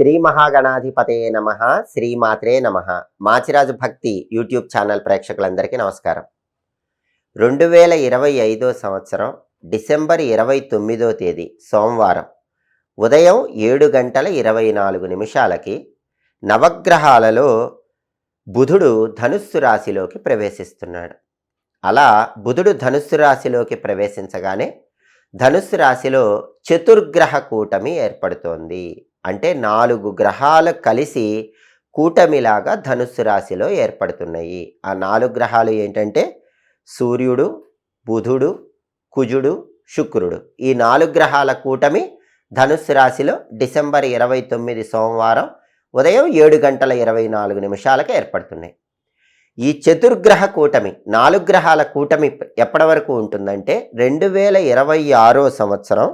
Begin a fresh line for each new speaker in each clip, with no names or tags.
శ్రీ మహాగణాధిపతయే నమః. శ్రీమాత్రే నమః. మాచిరాజు భక్తి యూట్యూబ్ ఛానల్ ప్రేక్షకులందరికీ నమస్కారం. 2025 సంవత్సరం డిసెంబర్ 29వ తేదీ సోమవారం ఉదయం 7:24 నవగ్రహాలలో బుధుడు ధనుస్సు రాశిలోకి ప్రవేశిస్తున్నాడు. అలా బుధుడు ధనుస్సు రాశిలోకి ప్రవేశించగానే ధనుస్సు రాశిలో చతుర్గ్రహ కూటమి ఏర్పడుతోంది. అంటే 4 గ్రహాలు కలిసి కూటమిలాగా ధనుస్సు రాశిలో ఏర్పడుతున్నాయి. ఆ 4 గ్రహాలు ఏంటంటే సూర్యుడు, బుధుడు, కుజుడు, శుక్రుడు. ఈ 4 గ్రహాల కూటమి ధనుస్సు రాశిలో డిసెంబర్ 29 సోమవారం ఉదయం 7:24 ఏర్పడుతున్నాయి. ఈ చతుర్గ్రహ కూటమి 4 గ్రహాల కూటమి ఎప్పటి వరకు ఉంటుందంటే 2026 సంవత్సరం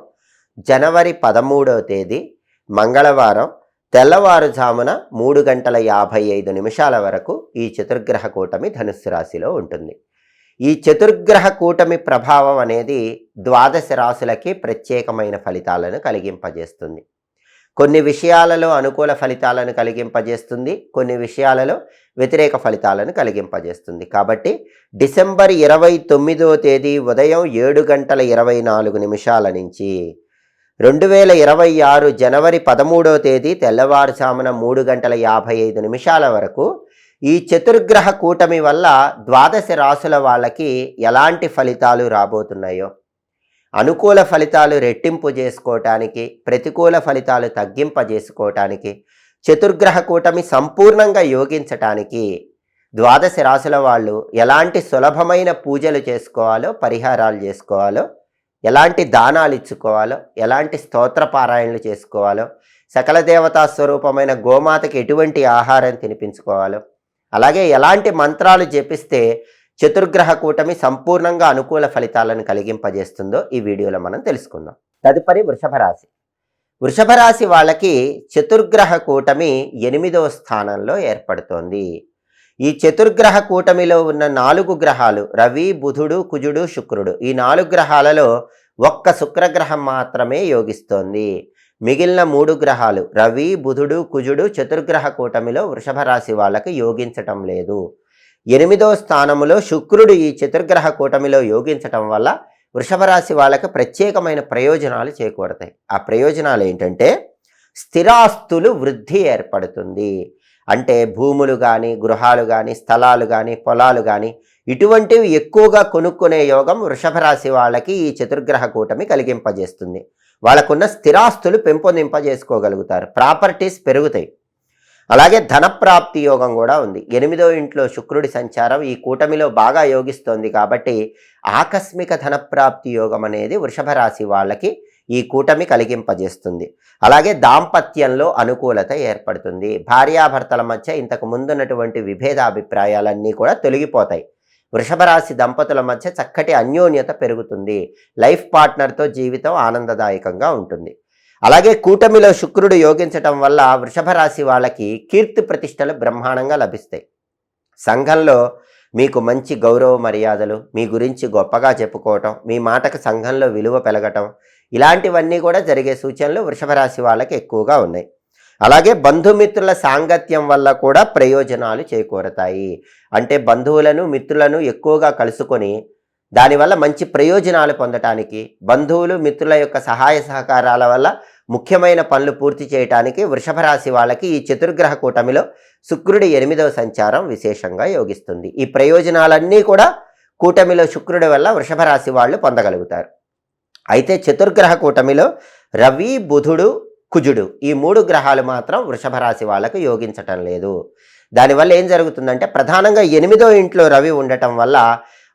జనవరి 13వ తేదీ మంగళవారం తెల్లవారుజామున 3:55 వరకు ఈ చతుర్గ్రహ కూటమి ధనుస్సు రాశిలో ఉంటుంది. ఈ చతుర్గ్రహ కూటమి ప్రభావం అనేది ద్వాదశ రాశులకి ప్రత్యేకమైన ఫలితాలను కలిగింపజేస్తుంది. కొన్ని విషయాలలో అనుకూల ఫలితాలను కలిగింపజేస్తుంది, కొన్ని విషయాలలో వ్యతిరేక ఫలితాలను కలిగింపజేస్తుంది. కాబట్టి డిసెంబర్ 29వ తేదీ ఉదయం 7:24 నుంచి 2026 జనవరి 13వ తేదీ తెల్లవారుజామున 3:55 వరకు ఈ చతుర్గ్రహ కూటమి వల్ల ద్వాదశ రాశుల వాళ్ళకి ఎలాంటి ఫలితాలు రాబోతున్నాయో, అనుకూల ఫలితాలు రెట్టింపు చేసుకోవటానికి, ప్రతికూల ఫలితాలు తగ్గింపజేసుకోవటానికి, చతుర్గ్రహ కూటమి సంపూర్ణంగా యోగించటానికి ద్వాదశ రాశుల వాళ్ళు ఎలాంటి సులభమైన పూజలు చేసుకోవాలో, పరిహారాలు చేసుకోవాలో, ఎలాంటి దానాలు ఇచ్చుకోవాలో, ఎలాంటి స్తోత్ర పారాయణలు చేసుకోవాలో, సకల దేవతా స్వరూపమైన గోమాతకి ఎటువంటి ఆహారం తినిపించుకోవాలో, అలాగే ఎలాంటి మంత్రాలు జపిస్తే చతుర్గ్రహ కూటమి సంపూర్ణంగా అనుకూల ఫలితాలను కలిగింపజేస్తుందో ఈ వీడియోలో మనం తెలుసుకుందాం. తదుపరి వృషభ రాశి. వృషభ రాశి వాళ్ళకి చతుర్గ్రహ కూటమి 8వ స్థానంలో ఏర్పడుతోంది. ఈ చతుర్గ్రహ కూటమిలో ఉన్న 4 గ్రహాలు రవి, బుధుడు, కుజుడు, శుక్రుడు. ఈ 4 గ్రహాలలో ఒక్క శుక్రగ్రహం మాత్రమే యోగిస్తోంది. మిగిలిన 3 గ్రహాలు రవి, బుధుడు, కుజుడు చతుర్గ్రహ కూటమిలో వృషభ రాశి వాళ్ళకి యోగించటం లేదు. 8వ స్థానంలో శుక్రుడు ఈ చతుర్గ్రహ కూటమిలో యోగించటం వల్ల వృషభ రాశి వాళ్ళకి ప్రత్యేకమైన ప్రయోజనాలు చేకూరతాయి. ఆ ప్రయోజనాలు ఏంటంటే స్థిరాస్తులు వృద్ధి ఏర్పడుతుంది. అంటే భూములు కానీ, గృహాలు కానీ, స్థలాలు కానీ, పొలాలు కానీ ఇటువంటివి ఎక్కువగా కొనుక్కునే యోగం వృషభ రాశి వాళ్ళకి ఈ చతుర్గ్రహ కూటమి కలిగింపజేస్తుంది. వాళ్ళకున్న స్థిరాస్తులు పెంపొందింపజేసుకోగలుగుతారు, ప్రాపర్టీస్ పెరుగుతాయి. అలాగే ధనప్రాప్తి యోగం కూడా ఉంది. 8వ ఇంట్లో శుక్రుడి సంచారం ఈ కూటమిలో బాగా యోగిస్తోంది కాబట్టి ఆకస్మిక ధనప్రాప్తి యోగం అనేది వృషభ రాశి వాళ్ళకి ఈ కూటమి కలిగింపజేస్తుంది. అలాగే దాంపత్యంలో అనుకూలత ఏర్పడుతుంది. భార్యాభర్తల మధ్య ఇంతకు ముందున్నటువంటి విభేదాభిప్రాయాలన్నీ కూడా తొలగిపోతాయి. వృషభ రాశి దంపతుల మధ్య చక్కటి అన్యోన్యత పెరుగుతుంది. లైఫ్ పార్ట్నర్తో జీవితం ఆనందదాయకంగా ఉంటుంది. అలాగే కూటమిలో శుక్రుడు యోగించటం వల్ల వృషభ రాశి వాళ్ళకి కీర్తి ప్రతిష్టలు బ్రహ్మాండంగా లభిస్తాయి. సంఘంలో మీకు మంచి గౌరవ మర్యాదలు, మీ గురించి గొప్పగా చెప్పుకోవటం, మీ మాటకు సంఘంలో విలువ పెరగటం, ఇలాంటివన్నీ కూడా జరిగే సూచనలు వృషభ రాశి వాళ్ళకి ఎక్కువగా ఉన్నాయి. అలాగే బంధుమిత్రుల సాంగత్యం వల్ల కూడా ప్రయోజనాలు చేకూరతాయి. అంటే బంధువులను, మిత్రులను ఎక్కువగా కలుసుకొని దానివల్ల మంచి ప్రయోజనాలు పొందటానికి, బంధువులు మిత్రుల యొక్క సహాయ సహకారాల వల్ల ముఖ్యమైన పనులు పూర్తి చేయటానికి వృషభ రాశి వాళ్ళకి ఈ చతుర్గ్రహ కూటమిలో శుక్రుడి 8వ సంచారం విశేషంగా యోగిస్తుంది. ఈ ప్రయోజనాలన్నీ కూడా కూటమిలో శుక్రుడి వల్ల వృషభ రాశి వాళ్ళు పొందగలుగుతారు. అయితే చతుర్గ్రహ కూటమిలో రవి, బుధుడు, కుజుడు ఈ 3 గ్రహాలు మాత్రం వృషభ రాశి వాళ్ళకు యోగించటం లేదు. దానివల్ల ఏం జరుగుతుందంటే ప్రధానంగా 8వ ఇంట్లో రవి ఉండటం వల్ల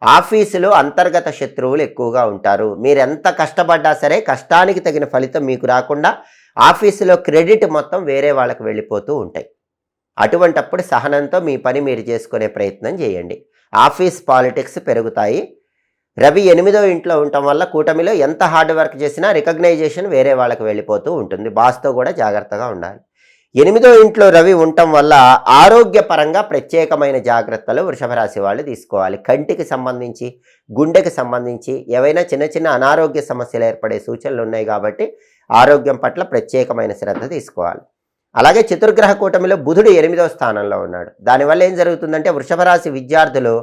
ఆఫీసులో అంతర్గత శత్రువులు ఎక్కువగా ఉంటారు. మీరు ఎంత కష్టపడ్డా సరే కష్టానికి తగిన ఫలితం మీకు రాకుండా ఆఫీసులో క్రెడిట్ మొత్తం వేరే వాళ్ళకి వెళ్ళిపోతూ ఉంటాయి. అటువంటప్పుడు సహనంతో మీ పని మీరు చేసుకునే ప్రయత్నం చేయండి. ఆఫీస్ పాలిటిక్స్ పెరుగుతాయి. రవి 8వ ఇంట్లో ఉండటం వల్ల కూటమిలో ఎంత హార్డ్ వర్క్ చేసినా రికగ్నైజేషన్ వేరే వాళ్ళకి వెళ్ళిపోతూ ఉంటుంది. బాస్తో కూడా జాగ్రత్తగా ఉండాలి. 8వ ఇంట్లో రవి ఉండటం వల్ల ఆరోగ్యపరంగా ప్రత్యేకమైన జాగ్రత్తలు వృషభ రాశి వాళ్ళు తీసుకోవాలి. కంటికి సంబంధించి, గుండెకి సంబంధించి ఏవైనా చిన్న చిన్న అనారోగ్య సమస్యలు ఏర్పడే సూచనలు ఉన్నాయి కాబట్టి ఆరోగ్యం పట్ల ప్రత్యేకమైన శ్రద్ధ తీసుకోవాలి. అలాగే చతుర్గ్రహ కూటమిలో బుధుడు 8వ స్థానంలో ఉన్నాడు. దానివల్ల ఏం జరుగుతుందంటే వృషభ రాశి విద్యార్థులు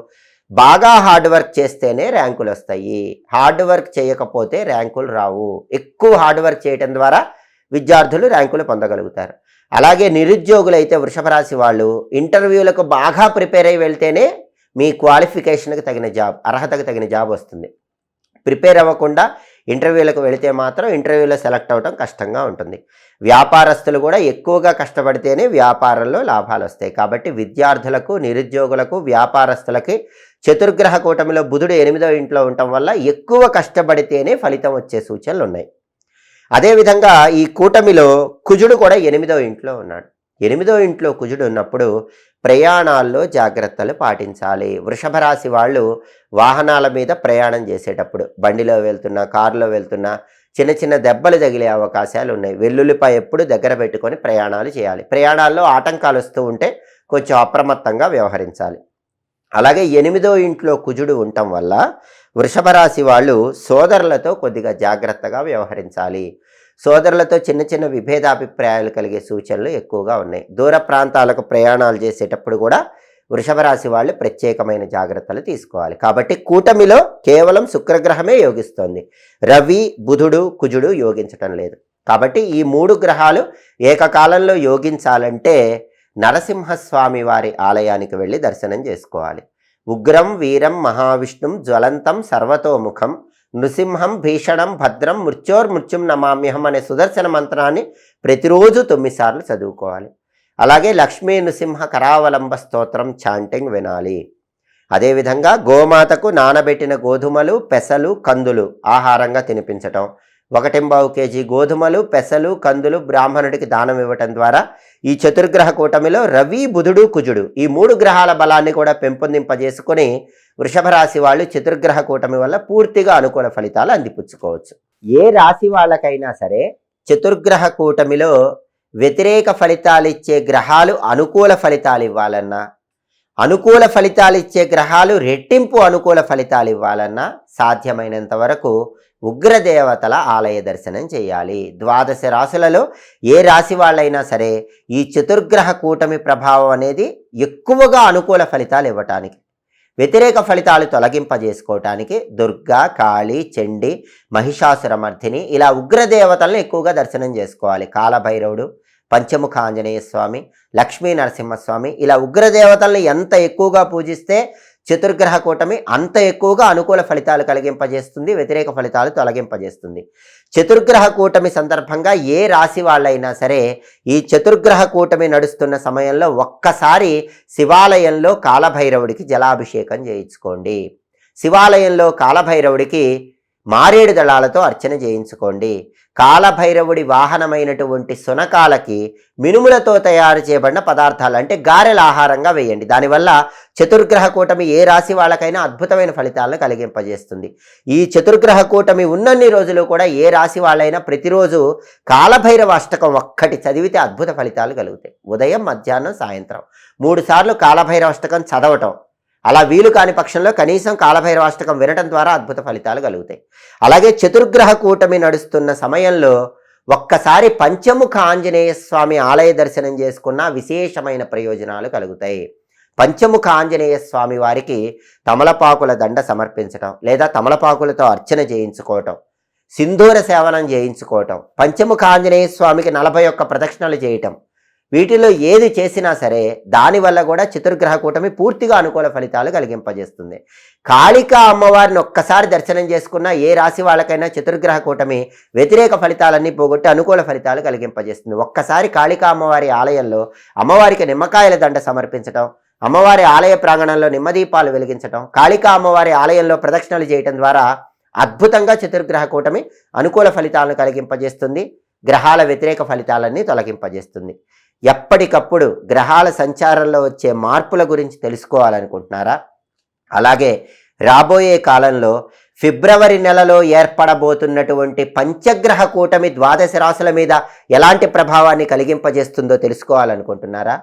బాగా హార్డ్ వర్క్ చేస్తేనే ర్యాంకులు వస్తాయి. హార్డ్ వర్క్ చేయకపోతే ర్యాంకులు రావు. ఎక్కువ హార్డ్ వర్క్ చేయటం ద్వారా విద్యార్థులు ర్యాంకులు పొందగలుగుతారు. అలాగే నిరుద్యోగులైతే వృషభ రాశి వాళ్ళు ఇంటర్వ్యూలకు బాగా ప్రిపేర్ అయి వెళ్తేనే మీ క్వాలిఫికేషన్కి తగిన జాబ్, అర్హతకు తగిన జాబ్ వస్తుంది. ప్రిపేర్ అవ్వకుండా ఇంటర్వ్యూలకు వెళితే మాత్రం ఇంటర్వ్యూలో సెలెక్ట్ అవ్వడం కష్టంగా ఉంటుంది. వ్యాపారస్తులు కూడా ఎక్కువగా కష్టపడితేనే వ్యాపారంలో లాభాలు వస్తాయి. కాబట్టి విద్యార్థులకు, నిరుద్యోగులకు, వ్యాపారస్తులకి చతుర్గ్రహ కూటమిలో బుధుడు 8వ ఇంట్లో ఉండటం వల్ల ఎక్కువ కష్టపడితేనే ఫలితం వచ్చే సూచనలు ఉన్నాయి. అదేవిధంగా ఈ కూటమిలో కుజుడు కూడా 8వ ఇంట్లో ఉన్నాడు. 8వ ఇంట్లో కుజుడు ఉన్నప్పుడు ప్రయాణాల్లో జాగ్రత్తలు పాటించాలి. వృషభ రాశి వాళ్ళు వాహనాల మీద ప్రయాణం చేసేటప్పుడు, బండిలో వెళ్తున్నా, కారులో వెళ్తున్నా చిన్న చిన్న దెబ్బలు తగిలే అవకాశాలు ఉన్నాయి. వెల్లుల్లిపై ఎప్పుడు దగ్గర పెట్టుకొని ప్రయాణాలు చేయాలి. ప్రయాణాల్లో ఆటంకాలు వస్తూ ఉంటే కొంచెం అప్రమత్తంగా వ్యవహరించాలి. అలాగే 8వ ఇంట్లో కుజుడు ఉండటం వల్ల వృషభ రాశి వాళ్ళు సోదరులతో కొద్దిగా జాగ్రత్తగా వ్యవహరించాలి. సోదరులతో చిన్న చిన్న విభేదాభిప్రాయాలు కలిగే సూచనలు ఎక్కువగా ఉన్నాయి. దూర ప్రాంతాలకు ప్రయాణాలు చేసేటప్పుడు కూడా వృషభ రాశి వాళ్ళు ప్రత్యేకమైన జాగ్రత్తలు తీసుకోవాలి. కాబట్టి కూటమిలో కేవలం శుక్రగ్రహమే యోగిస్తోంది. రవి, బుధుడు, కుజుడు యోగించటం లేదు. కాబట్టి ఈ 3 గ్రహాలు ఏకకాలంలో యోగించాలంటే నరసింహస్వామి వారి ఆలయానికి వెళ్ళి దర్శనం చేసుకోవాలి. ఉగ్రం వీరం మహావిష్ణుం జ్వలంతం సర్వతోముఖం నృసింహం భీషణం భద్రం మృత్యోర్మృత్యుం నమామ్యహం అనే సుదర్శన మంత్రాన్ని ప్రతిరోజు 9 సార్లు చదువుకోవాలి. అలాగే లక్ష్మీ నృసింహ కరావలంబ స్తోత్రం చాంటింగ్ వినాలి. అదేవిధంగా గోమాతకు నానబెట్టిన గోధుమలు, పెసలు, కందులు ఆహారంగా తినిపించటం, 1.25 కేజీ గోధుమలు, పెసలు, కందులు బ్రాహ్మణుడికి దానం ఇవ్వటం ద్వారా ఈ చతుర్గ్రహ కూటమిలో రవి, బుధుడు, కుజుడు ఈ 3 గ్రహాల బలాన్ని కూడా పెంపొందింపజేసుకొని వృషభ రాశి వాళ్ళు చతుర్గ్రహ కూటమి వల్ల పూర్తిగా అనుకూల ఫలితాలు అందిపుచ్చుకోవచ్చు. ఏ రాశి వాళ్ళకైనా సరే చతుర్గ్రహ కూటమిలో వ్యతిరేక ఫలితాలు ఇచ్చే గ్రహాలు అనుకూల ఫలితాలు ఇవ్వాలన్నా, అనుకూల ఫలితాలు ఇచ్చే గ్రహాలు రెట్టింపు అనుకూల ఫలితాలు ఇవ్వాలన్నా సాధ్యమైనంత వరకు ఉగ్రదేవతల ఆలయ దర్శనం చేయాలి. 12 రాశులలో ఏ రాశి వాళ్ళైనా సరే ఈ చతుర్గ్రహ కూటమి ప్రభావం అనేది ఎక్కువగా అనుకూల ఫలితాలు ఇవ్వటానికి, వ్యతిరేక ఫలితాలు తొలగింపజేసుకోవటానికి దుర్గా, కాళీ, చండి, మహిషాసురమర్ధిని ఇలా ఉగ్రదేవతలను ఎక్కువగా దర్శనం చేసుకోవాలి. కాలభైరవుడు, పంచముఖ ఆంజనేయ స్వామి, లక్ష్మీ నరసింహస్వామి ఇలా ఉగ్రదేవతలను ఎంత ఎక్కువగా పూజిస్తే చతుర్గ్రహ కూటమి అంత ఎక్కువగా అనుకూల ఫలితాలు కలిగింపజేస్తుంది, వ్యతిరేక ఫలితాలు తొలగింపజేస్తుంది. చతుర్గ్రహ కూటమి సందర్భంగా ఏ రాశి వాళ్ళైనా సరే ఈ చతుర్గ్రహ కూటమి నడుస్తున్న సమయంలో ఒక్కసారి శివాలయంలో కాలభైరవుడికి జలాభిషేకం చేయించుకోండి. శివాలయంలో కాలభైరవుడికి మారేడు దళాలతో అర్చన చేయించుకోండి. కాలభైరవుడి వాహనమైనటువంటి సునకాలకి మినుములతో తయారు చేయబడిన పదార్థాలు అంటే గారెల ఆహారంగా వేయండి. దానివల్ల చతుర్గ్రహ కూటమి ఏ రాశి వాళ్ళకైనా అద్భుతమైన ఫలితాలను కలిగింపజేస్తుంది. ఈ చతుర్గ్రహ కూటమి ఉన్నన్ని రోజులు కూడా ఏ రాశి వాళ్ళైనా ప్రతిరోజు కాలభైరవ అష్టకం ఒక్కటి చదివితే అద్భుత ఫలితాలు కలుగుతాయి. ఉదయం, మధ్యాహ్నం, సాయంత్రం 3 సార్లు కాలభైరవ అష్టకం చదవటం, అలా వీలు కాని పక్షంలో కనీసం కాలభైరవాష్టకం వినటం ద్వారా అద్భుత ఫలితాలు కలుగుతాయి. అలాగే చతుర్గ్రహ కూటమి నడుస్తున్న సమయంలో ఒక్కసారి పంచముఖ ఆంజనేయ స్వామి ఆలయ దర్శనం చేసుకున్న విశేషమైన ప్రయోజనాలు కలుగుతాయి. పంచముఖ ఆంజనేయ స్వామి వారికి తమలపాకుల దండ సమర్పించటం లేదా తమలపాకులతో అర్చన చేయించుకోవటం, సింధూర సేవనం చేయించుకోవటం, పంచముఖ ఆంజనేయ స్వామికి 41 ప్రదక్షిణలు చేయటం, వీటిలో ఏది చేసినా సరే దానివల్ల కూడా చతుర్గ్రహ కూటమి పూర్తిగా అనుకూల ఫలితాలు కలిగింపజేస్తుంది. కాళికా అమ్మవారిని ఒక్కసారి దర్శనం చేసుకున్న ఏ రాశి వాళ్ళకైనా చతుర్గ్రహ కూటమి వ్యతిరేక ఫలితాలన్నీ పోగొట్టి అనుకూల ఫలితాలు కలిగింపజేస్తుంది. ఒక్కసారి కాళికా అమ్మవారి ఆలయంలో అమ్మవారికి నిమ్మకాయల దండ సమర్పించడం, అమ్మవారి ఆలయ ప్రాంగణంలో నిమ్మదీపాలు వెలిగించడం, కాళికా అమ్మవారి ఆలయంలో ప్రదక్షిణలు చేయటం ద్వారా అద్భుతంగా చతుర్గ్రహ కూటమి అనుకూల ఫలితాలను కలిగింపజేస్తుంది. గ్రహాల వ్యతిరేక ఫలితాలన్నీ తొలగింపజేస్తుంది. ఎప్పటికప్పుడు గ్రహాల సంచారంలో వచ్చే మార్పుల గురించి తెలుసుకోవాలనుకుంటున్నారా? అలాగే రాబోయే కాలంలో ఫిబ్రవరి నెలలో ఏర్పడబోతున్నటువంటి పంచగ్రహ కూటమి 12 రాశుల మీద ఎలాంటి ప్రభావాన్ని కలిగింపజేస్తుందో తెలుసుకోవాలనుకుంటున్నారా?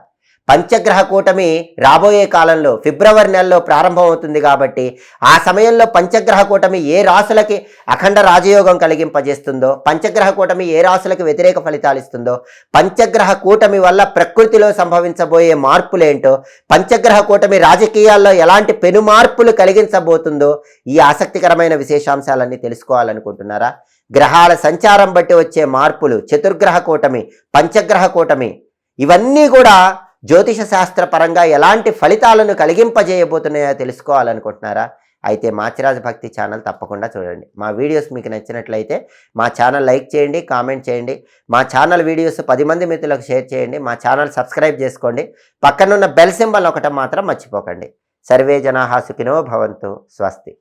పంచగ్రహ కూటమి రాబోయే కాలంలో ఫిబ్రవరి నెలలో ప్రారంభమవుతుంది కాబట్టి ఆ సమయంలో పంచగ్రహ కూటమి ఏ రాశులకి అఖండ రాజయోగం కలిగింపజేస్తుందో, పంచగ్రహ కూటమి ఏ రాశులకి వ్యతిరేక ఫలితాలు ఇస్తుందో, పంచగ్రహ కూటమి వల్ల ప్రకృతిలో సంభవించబోయే మార్పులేంటో, పంచగ్రహ కూటమి రాజకీయాల్లో ఎలాంటి పెను మార్పులు కలిగించబోతుందో, ఈ ఆసక్తికరమైన విశేషాంశాలన్నీ తెలుసుకోవాలనుకుంటున్నారా? గ్రహాల సంచారం బట్టి వచ్చే మార్పులు, చతుర్గ్రహ కూటమి, పంచగ్రహ కూటమి, ఇవన్నీ కూడా జ్యోతిష శాస్త్ర పరంగా ఎలాంటి ఫలితాలను కలిగింపజేయబోతున్నాయో తెలుసుకోవాలనుకుంటున్నారా? అయితే మాచిరాజు భక్తి ఛానల్ తప్పకుండా చూడండి. మా వీడియోస్ మీకు నచ్చినట్లయితే మా ఛానల్ లైక్ చేయండి, కామెంట్ చేయండి. మా ఛానల్ వీడియోస్ 10 మంది మిత్రులకు షేర్ చేయండి. మా ఛానల్ సబ్స్క్రైబ్ చేసుకోండి. పక్కనున్న బెల్ సింబల్ ఒకటి మాత్రం మర్చిపోకండి. సర్వే జనాః సుఖినో భవంతు. స్వస్తి.